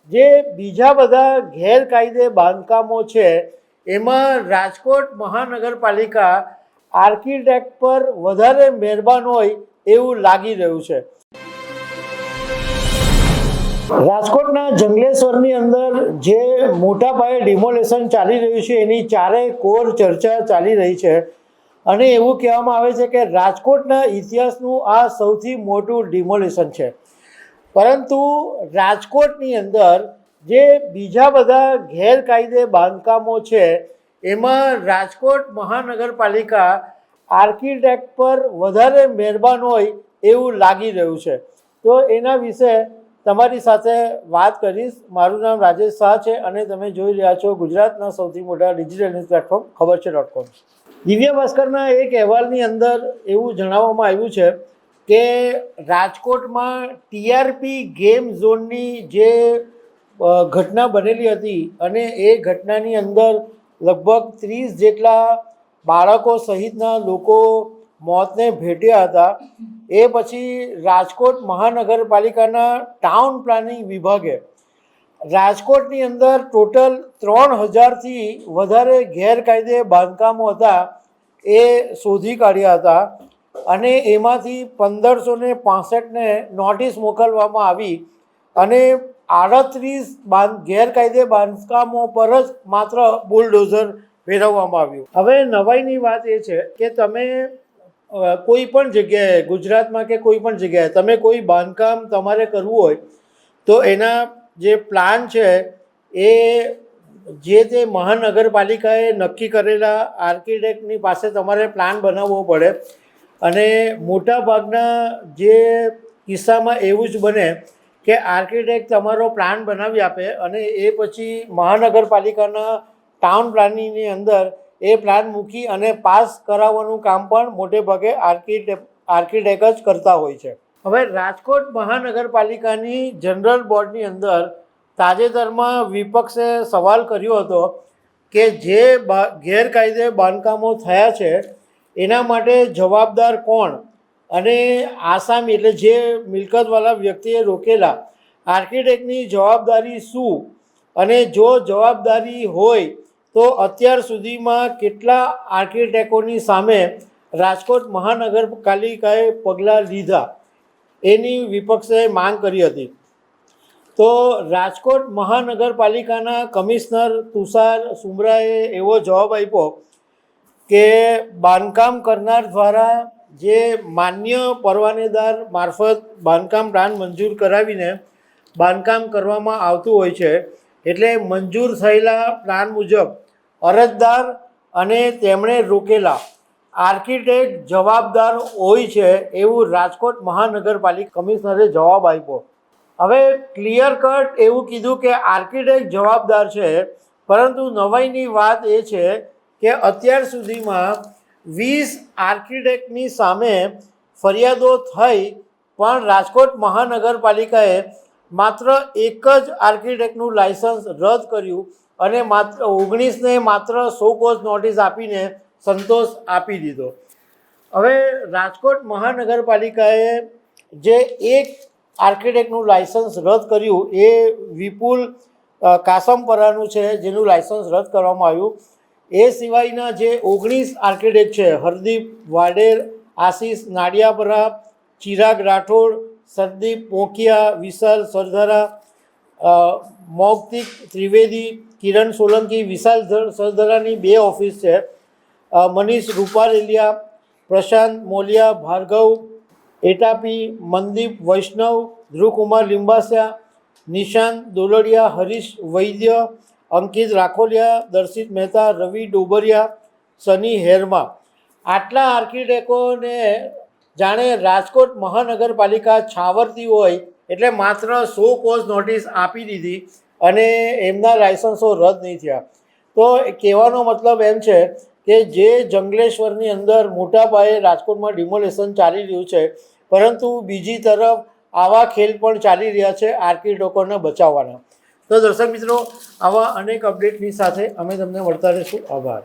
જે બીજા બધા ગેરકાયદે બાંધકામો છે એમાં રાજકોટ મહાનગરપાલિકા આર્કિટેક્ટ પર વધારે મહેરબાન હોય એવું લાગી રહ્યું છે। રાજકોટના જંગલેશ્વરની અંદર જે મોટા પાયે ડિમોલેશન ચાલી રહ્યું છે એની ચારેય કોર ચર્ચા ચાલી રહી છે અને એવું કહેવામાં આવે છે કે રાજકોટના ઇતિહાસનું આ સૌથી મોટું ડિમોલેશન છે। પરંતુ રાજકોટની અંદર જે બીજા બધા ગેરકાયદે બાંધકામો છે એમાં રાજકોટ મહાનગરપાલિકા આર્કિટેક્ટ પર વધારે મહેરબાન હોય એવું લાગી રહ્યું છે। તો એના વિશે તમારી સાથે વાત કરીશ। મારું નામ રાજેશ શાહ છે અને તમે જોઈ રહ્યા છો ગુજરાતના સૌથી મોટા ડિજિટલ ન્યૂઝ પ્લેટફોર્મ ખબર છે.com। દિવ્ય ભાસ્કરના એક અહેવાલની અંદર એવું જણાવવામાં આવ્યું છે કે રાજકોટમાં ટીઆરપી ગેમ ઝોનની જે ઘટના બનેલી હતી અને એ ઘટનાની અંદર લગભગ 30 જેટલા બાળકો સહિતના લોકો મોતને ભેટ્યા હતા। એ પછી રાજકોટ મહાનગરપાલિકાના ટાઉન પ્લાનિંગ વિભાગે રાજકોટની અંદર ટોટલ 3000થી વધારે ગેરકાયદે બાંધકામો હતા એ શોધી કાઢ્યા હતા અને એમાંથી 1565ને નોટિસ મોકલવામાં આવી અને 38 ગેરકાયદે બાંધકામો પર જ માત્ર બુલડોઝર ફેરવવામાં આવ્યું। હવે નવાઈની વાત એ છે કે તમે કોઈ પણ જગ્યાએ ગુજરાતમાં કે કોઈ પણ જગ્યાએ તમે કોઈ બાંધકામ તમારે કરવું હોય તો એના જે પ્લાન છે એ જે તે મહાનગરપાલિકાએ નક્કી કરેલા આર્કિટેક્ટની પાસે તમારે પ્લાન બનાવવો પડે અને મોટા ભાગના જે કિસ્સામાં એવું જ બને કે આર્કિટેક્ટ તમારો પ્લાન બનાવી આપે અને એ પછી મહાનગરપાલિકાના ટાઉન પ્લાનિંગની અંદર એ પ્લાન મૂકી અને પાસ કરાવવાનું કામ પણ મોટે ભાગે આર્કિટેક્ટ જ કરતા હોય છે। હવે રાજકોટ મહાનગરપાલિકાની જનરલ બોર્ડની અંદર તાજેતરમાં વિપક્ષે સવાલ કર્યો હતો કે જે ગેરકાયદે બાંધકામો થયા છે એના માટે જવાબદાર કોણ અને આસામી એટલે જે મિલકતવાળા વ્યક્તિએ રોકેલા આર્કિટેક્ટની જવાબદારી શું અને જો જવાબદારી હોય તો અત્યાર સુધીમાં કેટલા આર્કિટેક્ટોની સામે રાજકોટ મહાનગરપાલિકાએ પગલાં લીધા એની વિપક્ષે માંગ કરી હતી। તો રાજકોટ મહાનગરપાલિકાના કમિશનર તુષાર સુમરાએ એવો જવાબ આપ્યો કે બાંધકામ કરનાર દ્વારા જે માન્ય પરવાનેદાર મારફત બાંધકામ પ્લાન મંજૂર કરાવીને બાંધકામ કરવામાં આવતું હોય છે એટલે મંજૂર થયેલા પ્લાન મુજબ અરજદાર અને તેમણે રોકેલા આર્કિટેક્ટ જવાબદાર હોય છે એવું રાજકોટ મહાનગરપાલિકા કમિશનરે જવાબ આપ્યો। હવે ક્લિયર કટ એવું કીધું કે આર્કિટેક્ટ જવાબદાર છે પરંતુ નવાઈની વાત એ છે કે અત્યાર સુધીમાં 20 આર્કિટેક્ટની સામે ફરિયાદો થઈ પણ રાજકોટ મહાનગરપાલિકાએ માત્ર એક જ આર્કિટેક્ટનું લાયસન્સ રદ કર્યું અને માત્ર 19ને માત્ર સો કોઝ નોટિસ આપીને સંતોષ આપી દીધો। હવે રાજકોટ મહાનગરપાલિકાએ જે એક આર્કિટેક્ટનું લાયસન્સ રદ કર્યું એ વિપુલ કાસમપરાનું છે જેનું લાયસન્સ રદ કરવામાં આવ્યું। એ સિવાયના જે 19 આર્કિટેક્ટ છે હરદીપ વાડેર, આશીષ નાડિયાપરા, ચિરાગ રાઠોડ, સંદીપ પોંખિયા, વિશાલ સરદારા, મૌક્તિક ત્રિવેદી, કિરણ સોલંકી, વિશાલ સરદારાની 2 ઓફિસ છે, મનીષ રૂપારેલિયા, પ્રશાંત મોલિયા, ભાર્ગવ એટાપી, મનદીપ વૈષ્ણવ, ધ્રુવકુમાર લિંબાસિયા, નિશાંત દોલડિયા, હરીશ વૈદ્ય, અંકિત રાખોલિયા, દર્શિત મહેતા, રવિ ડોબરિયા, સની હેરમા, આટલા આર્કિટેક્ટોને જાણે રાજકોટ મહાનગરપાલિકા છાવરતી હોય એટલે માત્ર 100 કોઝ નોટિસ આપી દીધી અને એમના લાયસન્સો રદ નહીં થયા। તો કહેવાનો મતલબ એમ છે કે જે જંગલેશ્વરની અંદર મોટા પાયે રાજકોટમાં ડિમોલેશન ચાલી રહ્યું છે પરંતુ બીજી તરફ આવા ખેલ પણ ચાલી રહ્યા છે આર્કિટેક્ટોને બચાવવાના। તો દર્શક મિત્રો, આવા અનેક અપડેટની સાથે અમે તમને મળતા રહીશું। આભાર।